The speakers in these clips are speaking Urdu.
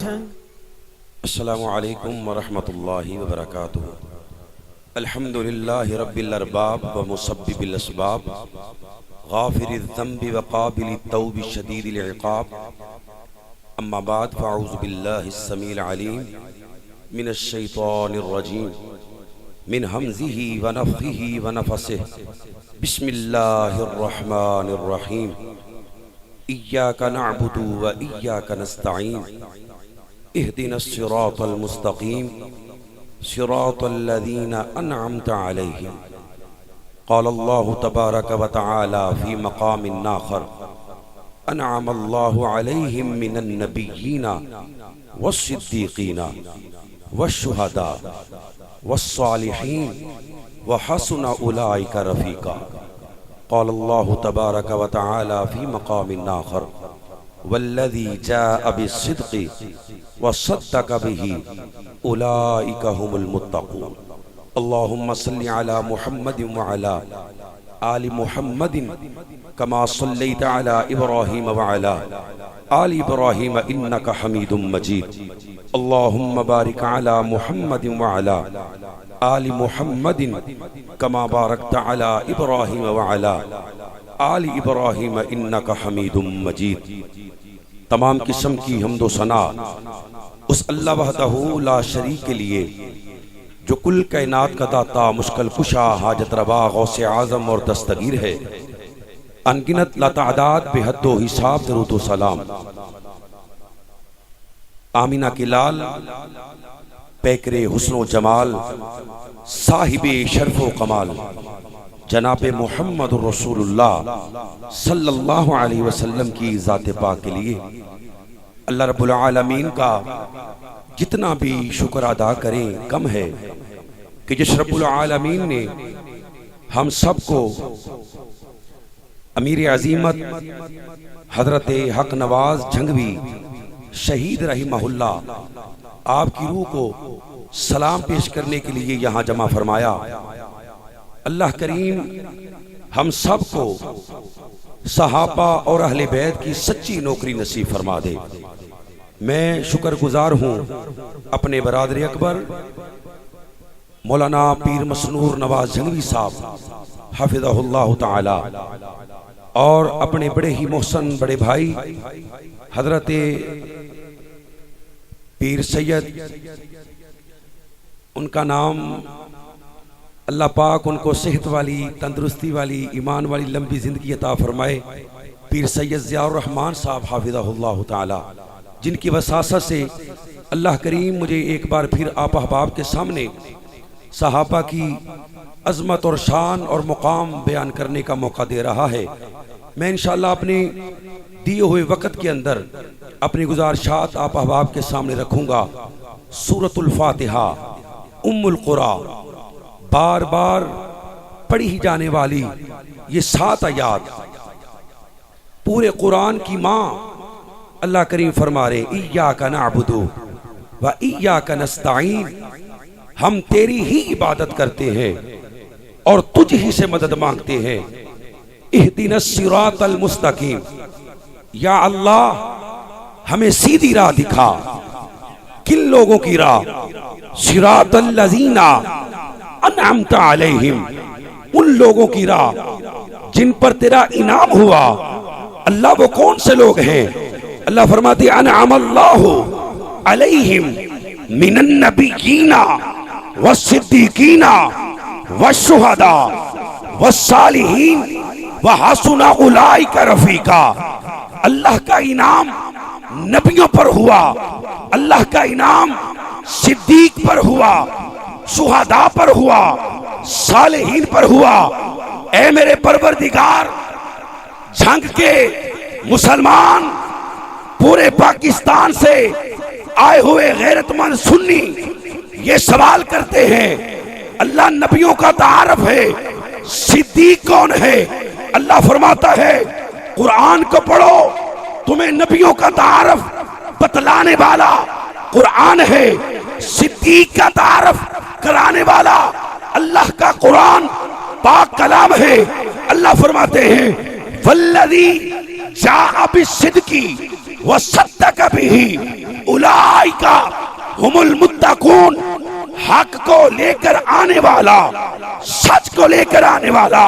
ہیں۔ السلام علیکم ورحمۃ اللہ وبرکاتہ۔ الحمد للہ رب الارباب ومسبب الاسباب غافر الذنب وقابل التوب شدید العقاب، اما بعد فاعوذ باللہ السمیع العلیم من الشیطان الرجیم من ہمزہ ونفخہ ونفثہ، بسم اللہ الرحمن الرحیم، ایاک نعبد وایاک نستعین، اہدنا الصراط المستقیم صراط الذین انعمت علیہم۔ قال اللہ تبارک وتعالی فی مقام آخر، انعم اللہ علیہم من النبیین والصدیقین والشہداء والصالحین وحسن اولئک رفیقا۔ قال اللہ تبارک وتعالی فی مقام آخر، والذی جاء بالصدق وصدق به اولئک هم المتقون۔ اللہم صل علی محمد وعلی آل محمد کما صلیت علی ابراہیم وعلی آل ابراہیم انک حمید مجید۔ اللہم بارک علی محمد وعلی آل محمد کما بارکت علی ابراہیم وعلی آل ابراہیم انک حمید مجید۔ تمام قسم کی حمد و ثنا اس اللہ وحدہ لا شریک کے لیے جو کل کائنات کا داتا، مشکل کشا، حاجت روا، غوث اعظم اور دستگیر ہے۔ انگنت لاتعداد بے حد و حساب درود و سلام آمینہ کے لال، پیکر حسن و جمال، صاحب شرف و کمال، جناب محمد رسول اللہ صلی اللہ علیہ وسلم کی ذات پاک کے لیے اللہ رب العالمین کا جتنا بھی شکر ادا کریں کم ہے کہ جس رب العالمین نے ہم سب کو امیر عظیمت حضرت حق نواز جھنگوی شہید رحمہ اللہ آپ کی روح کو سلام پیش کرنے کے لیے یہاں جمع فرمایا۔ اللہ کریم ہم سب کو صحابہ اور اہل بیت کی سچی نوکری نصیب فرما دے۔ میں شکر گزار ہوں اپنے برادر اکبر مولانا پیر مسنور نواز جھنگوی صاحب حفظہ اللہ تعالی، اور اپنے بڑے ہی محسن بڑے بھائی حضرت پیر سید، ان کا نام اللہ پاک ان کو صحت والی، تندرستی والی، ایمان والی لمبی زندگی عطا فرمائے، پیر سید ضیاء الرحمن صاحب حافظہ اللہ تعالی، جن کی وساطت سے اللہ کریم مجھے ایک بار پھر آپ احباب کے سامنے صحابہ کی عظمت اور شان اور مقام بیان کرنے کا موقع دے رہا ہے۔ میں انشاءاللہ اپنے دیے ہوئے وقت کے اندر اپنی گزارشات آپ احباب کے سامنے رکھوں گا۔ سورۃ الفاتحہ ام القرآ، بار بار پڑھی ہی جانے والی یہ 7 آیات پورے قرآن کی ماں۔ اللہ کریم فرما رہے ایاک نعبد و ایاک نستعین، ہم تیری ہی عبادت کرتے ہیں اور تجھ ہی سے مدد مانگتے ہیں۔ اہدنا الصراط المستقیم، یا اللہ ہمیں سیدھی راہ دکھا۔ کن لوگوں کی راہ؟ صراط الذین انعمت علیہم، ان لوگوں کی راہ جن پر تیرا انعام ہوا۔ اللہ وہ کون سے لوگ ہیں؟ اللہ فرماتے انعم اللہ علیہم من النبیین والصدیقین والشہداء والصالحین وحسن اولئک رفیقا۔ اللہ کا انعام نبیوں پر ہوا، اللہ کا انعام صدیق پر ہوا، شہداء پر ہوا، صالحین پر ہوا۔ اے میرے پروردگار، جھنگ کے مسلمان پورے پاکستان سے آئے ہوئے غیرت مند سنی یہ سوال کرتے ہیں، اللہ نبیوں کا تعارف ہے، صدیق کون ہے؟ اللہ فرماتا ہے قرآن کو پڑھو، تمہیں نبیوں کا تعارف بتلانے والا قرآن ہے، صدیق کا تعارف کرانے والا اللہ کا قرآن پاک کلام ہے۔ اللہ فرماتے ہیں والذی جاء بالصدق وصدق به اولئک هم المتقون، حق کو لے کر آنے والا، سچ کو لے کر آنے والا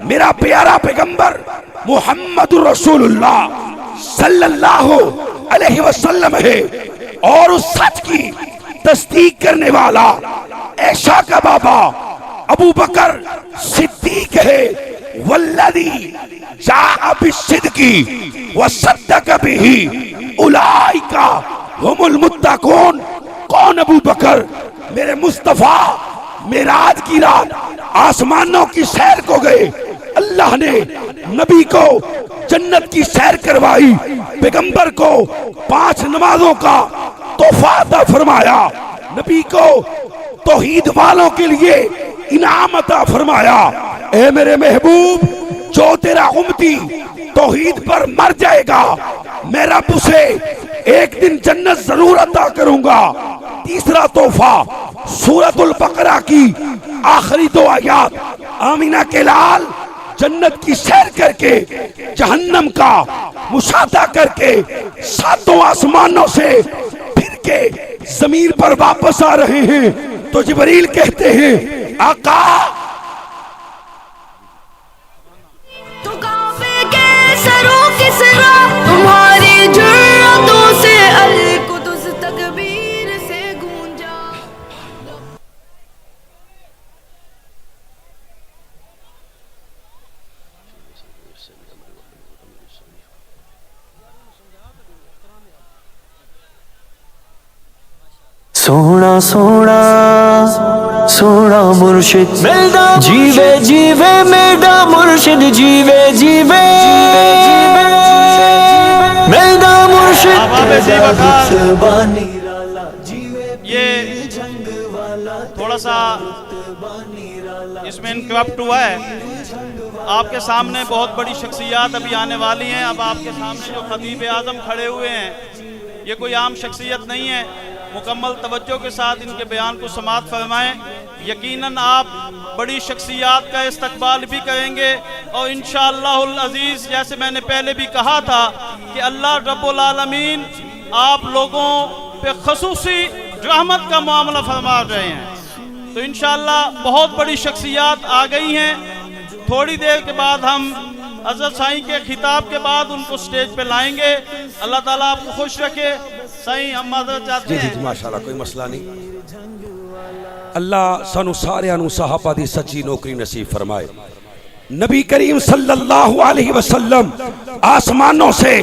میرا پیارا پیغمبر محمد رسول اللہ صلی اللہ علیہ وسلم ہے، اور اس سچ کی تصدیق کرنے والا عائشہ کا بابا ابو بکر صدیق ہے، والذی جاء بالصدق وصدق به اولئک هم المتقون۔ کون ابو بکر؟ میرے مصطفیٰ معراج کی رات آسمانوں کی سیر کو گئے، اللہ نے نبی کو جنت کی سیر کروائی، پیغمبر کو 5 نمازوں کا تحفہ عطا فرمایا، نبی کو توحید والوں کے لیے انعام عطا فرمایا۔ اے میرے محبوب، جو تیرا امتی توحید پر مر جائے گا میں رب اسے ایک دن جنت ضرور عطا کروں گا۔ تیسرا تحفہ سورۃ البقرہ کی آخری 2 آیات، آمینہ کے لال جنت کی سیر کر کے جہنم کا مشاہدہ کر کے 7 آسمانوں سے پھر کے زمین پر واپس آ رہے ہیں، تو جبریل کہتے ہیں آقا تو کعبے کے سروں کی سرا تمہاری جرأتوں سے القدس تکبیر سے گونجا۔ سونا سونا سونا مرشد جیوے جیوے میرا مرشد جیوے جیوے میرا مرشد۔ یہ تھوڑا سا اس میں انکرپٹ ہوا ہے، آپ کے سامنے بہت بڑی شخصیات ابھی آنے والی ہیں۔ اب آپ کے سامنے جو خطیب اعظم کھڑے ہوئے ہیں یہ کوئی عام شخصیت نہیں ہے، مکمل توجہ کے ساتھ ان کے بیان کو سماعت فرمائیں۔ یقیناً آپ بڑی شخصیات کا استقبال بھی کریں گے، اور انشاءاللہ العزیز جیسے میں نے پہلے بھی کہا تھا کہ اللہ رب العالمین آپ لوگوں پہ خصوصی رحمت کا معاملہ فرما رہے ہیں۔ تو انشاءاللہ بہت بڑی شخصیات آ گئی ہیں، تھوڑی دیر کے بعد ہم حضرت سائیں کے خطاب کے بعد ان کو سٹیج پہ لائیں گے۔ اللہ تعالیٰ آپ کو خوش رکھے۔ سائیں ہم معذرت چاہتے ہیں۔ جی ماشاءاللہ، کوئی مسئلہ نہیں۔ اللہ سانو سارے انو صحابہ دی سچی نوکری نصیب فرمائے۔ نبی کریم صلی اللہ علیہ وسلم آسمانوں سے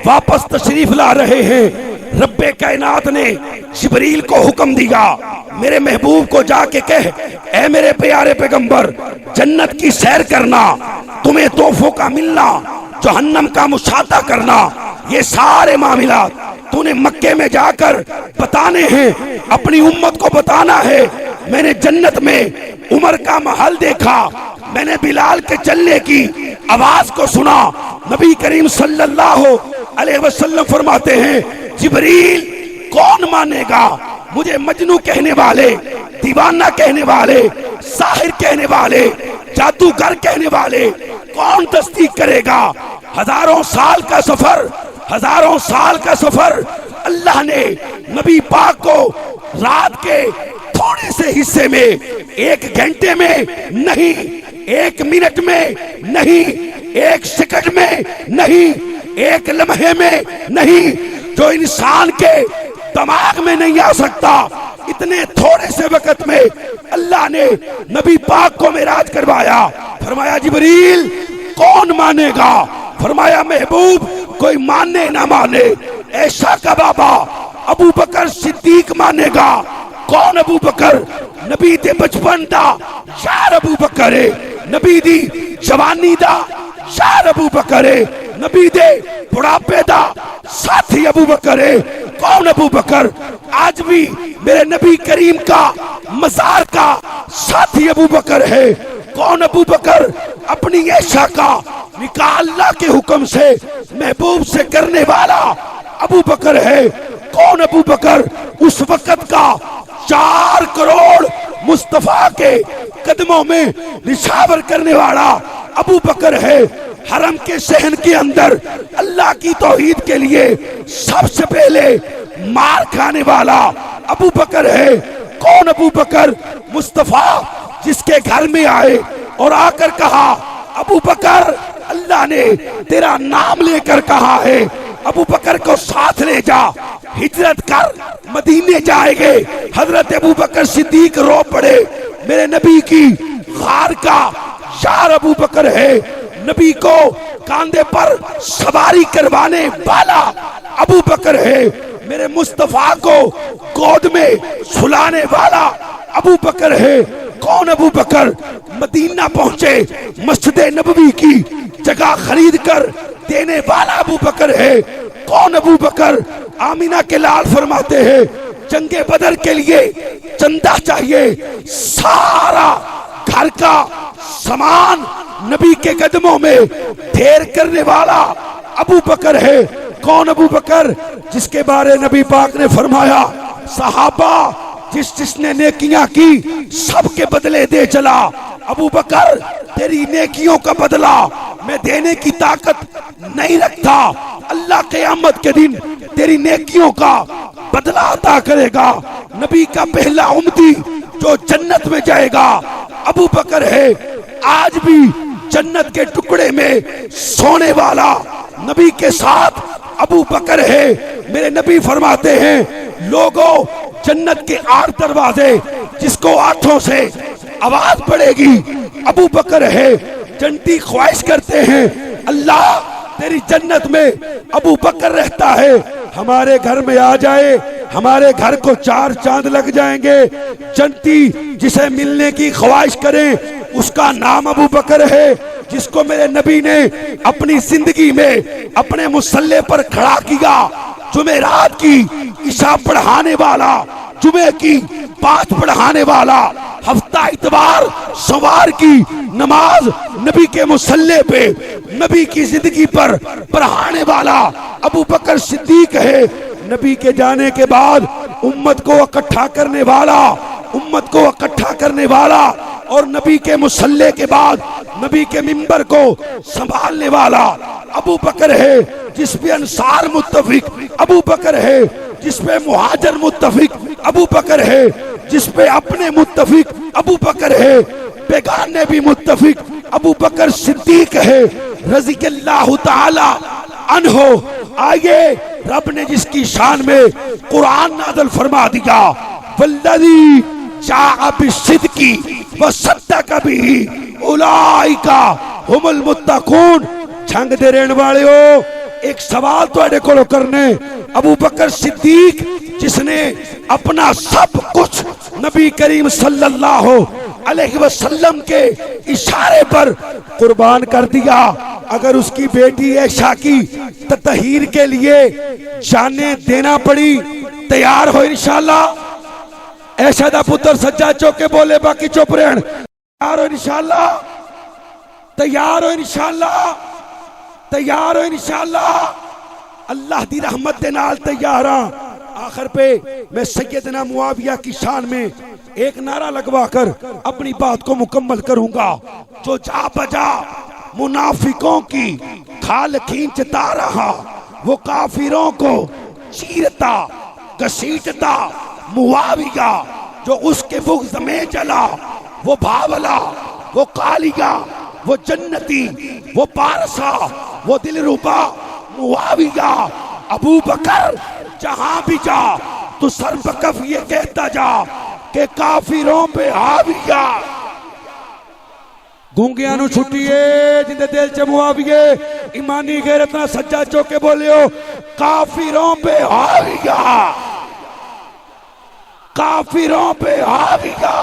واپس تشریف لا رہے ہیں، رب کائنات نے جبریل کو حکم دیا میرے محبوب کو جا کے کہہ اے میرے پیارے پیغمبر، جنت کی سیر کرنا، تمہیں تحفوں کا ملنا، جہنم کا مشاہدہ کرنا، یہ سارے معاملات تو نے مکے میں جا کر بتانے ہیں، اپنی امت کو بتانا ہے۔ میں نے جنت میں عمر کا محل دیکھا، میں نے بلال کے چلنے کی آواز کو سنا۔ نبی کریم صلی اللہ علیہ وسلم فرماتے ہیں جبریل کون مانے گا؟ مجھے مجنو کہنے والے، دیوانہ کہنے والے، ساحر کہنے والے، جادوگر کہنے والے کون تصدیق کرے گا؟ ہزاروں سال کا سفر، ہزاروں سال کا سفر اللہ نے نبی پاک کو رات کے تھوڑے سے حصے میں، 1 گھنٹے میں نہیں، 1 منٹ میں نہیں، 1 سیکنڈ میں نہیں، 1 لمحے میں نہیں، جو انسان کے دماغ میں نہیں آ سکتا، اتنے تھوڑے سے وقت میں اللہ نے نبی پاک کو معراج کروایا۔ فرمایا جبریل کون مانے گا؟ فرمایا محبوب کوئی مانے نہ مانے، عائشہ کا بابا ابو بکر صدیق مانے گا۔ کون ابو بکر؟ نبی دے بچپن دا یار ابو بکر ہے، نبی دی جوانی دا یار ابو بکر ہے، نبی دے بڑھاپے دا ساتھی ابو بکر ہے۔ کون ابو بکر؟ آج بھی میرے نبی کریم کا مزار کا ساتھی ابو بکر ہے۔ کون ابو بکر؟ اپنی عائشہ کا نکاح اللہ کے حکم سے محبوب سے کرنے والا ابو بکر ہے۔ کون ابو بکر؟ اس وقت کا 4 کروڑ مصطفیٰ کے قدموں میں نشاور کرنے والا ابو بکر ہے۔ حرم کے صحن کے اندر اللہ کی توحید کے لیے سب سے پہلے مار کھانے والا ابو بکر ہے۔ کون ابو بکر؟ مصطفیٰ، جس کے گھر میں آئے اور آ کر کہا ابو بکر اللہ نے تیرا نام لے کر کہا ہے ابو بکر کو ساتھ لے جا، ہجرت کر، مدینے جائے گے۔ حضرت ابو بکر صدیق رو پڑے، میرے نبی کی غار کا یار ابو بکر ہے، نبی کو کاندھے پر سواری کروانے والا ابو بکر ہے، میرے مصطفیٰ کو گود میں سلانے والا ابو بکر ہے۔ کون ابو بکر؟ مدینہ پہنچے، مسجد نبوی کی جگہ خرید کر دینے والا ابو بکر ہے۔ کون ابو بکر؟ آمینہ کے لال فرماتے ہیں جنگ بدر کے لیے چندہ چاہیے، سارا گھر کا سامان نبی کے قدموں میں ڈھیر کرنے والا ابو بکر ہے۔ کون ابو بکر؟ جس کے بارے نبی پاک نے فرمایا صحابہ جس نے نیکیاں کی سب کے بدلے دے چلا، ابو بکر تیری نیکیوں کا بدلہ میں دینے کی طاقت نہیں رکھتا، اللہ قیامت کے دن تیری نیکیوں کا بدلہ عطا کرے گا۔ نبی کا پہلا امتی جو جنت میں جائے گا ابو بکر ہے۔ آج بھی جنت کے ٹکڑے میں سونے والا نبی کے ساتھ ابو بکر ہے۔ میرے نبی فرماتے ہیں لوگوں جنت کے 8 دروازے، جس کو 8 سے آواز پڑے گی ابو بکر ہے۔ جنتی خواہش کرتے ہیں اللہ تیری جنت میں ابو بکر رہتا ہے، ہمارے گھر میں آ جائے، ہمارے گھر کو 4 چاند لگ جائیں گے۔ جنتی جسے ملنے کی خواہش کریں اس کا نام ابو بکر ہے، جس کو میرے نبی نے اپنی زندگی میں اپنے مصلی پر کھڑا کیا، جمعرات کی عشاء پڑھانے والا، جمعہ کی 5 پڑھانے والا، ہفتہ اتوار سوار کی نماز نبی کے مصلی پہ نبی کی زندگی پر پڑھانے والا ابو بکر صدیق ہے۔ نبی کے جانے کے بعد امت کو اکٹھا کرنے والا، امت کو اکٹھا کرنے والا، اور نبی کے مصلی کے بعد نبی کے منبر کو سنبھالنے والا ابو بکر ہے۔ جس پہ انصار متفق ابو بکر ہے، جس پہ مہاجر متفق ابو بکر ہے، جس پہ اپنے متفق ابو بکر ہے، بیگانے بھی متفق ابو بکر صدیق ہے رضی اللہ تعالی عنہ۔ آئیے رب نے جس کی شان میں قرآن نازل فرما دیا والذی جاء بالصدق وصدق به اولئک هم المتقون۔ جھنگ دے رہن والے ہو، ایک سوال تو اڑے کو کرنے، ابو بکر صدیق جس نے اپنا سب کچھ نبی کریم صلی اللہ علیہ وسلم کے اشارے پر قربان کر دیا، اگر اس کی بیٹی عائشہ کی تطہیر کے لیے جانیں دینا پڑی، تیار ہو انشاءاللہ؟ عائشہ دا پتر سجاد چوکے بولے باقی چپ رہن، تیار ہو انشاءاللہ؟ تیار ہو انشاءاللہ؟ تیار ہو انشاءاللہ؟ اللہ دی رحمت دے نال تیار ہاں۔ آخر پہ میں سیدنا معاویہ کی شان میں ایک نعرہ لگوا کر اپنی بات کو مکمل کروں گا۔ جو جا بجا منافقوں کی کھال کھینچتا رہا، وہ کافروں کو چیرتا گھسیٹتا معاویہ، جو اس کے بغض میں جلا، وہ بھاولا، وہ کالیا، وہ جنتی، وہ پارسا، وہ دلربا معاویہ۔ ابو بکر جہاں بھی جا تو سر بکف یہ کہتا جا کہ کافروں پہ حاویہ۔ گونگیاں نو چھٹیے جندے دل چ معاویہ، ایمانی غیرت نہ سجاد چوکے بولے ہو کافروں پہ حاویہ، کافروں پہ حاویہ۔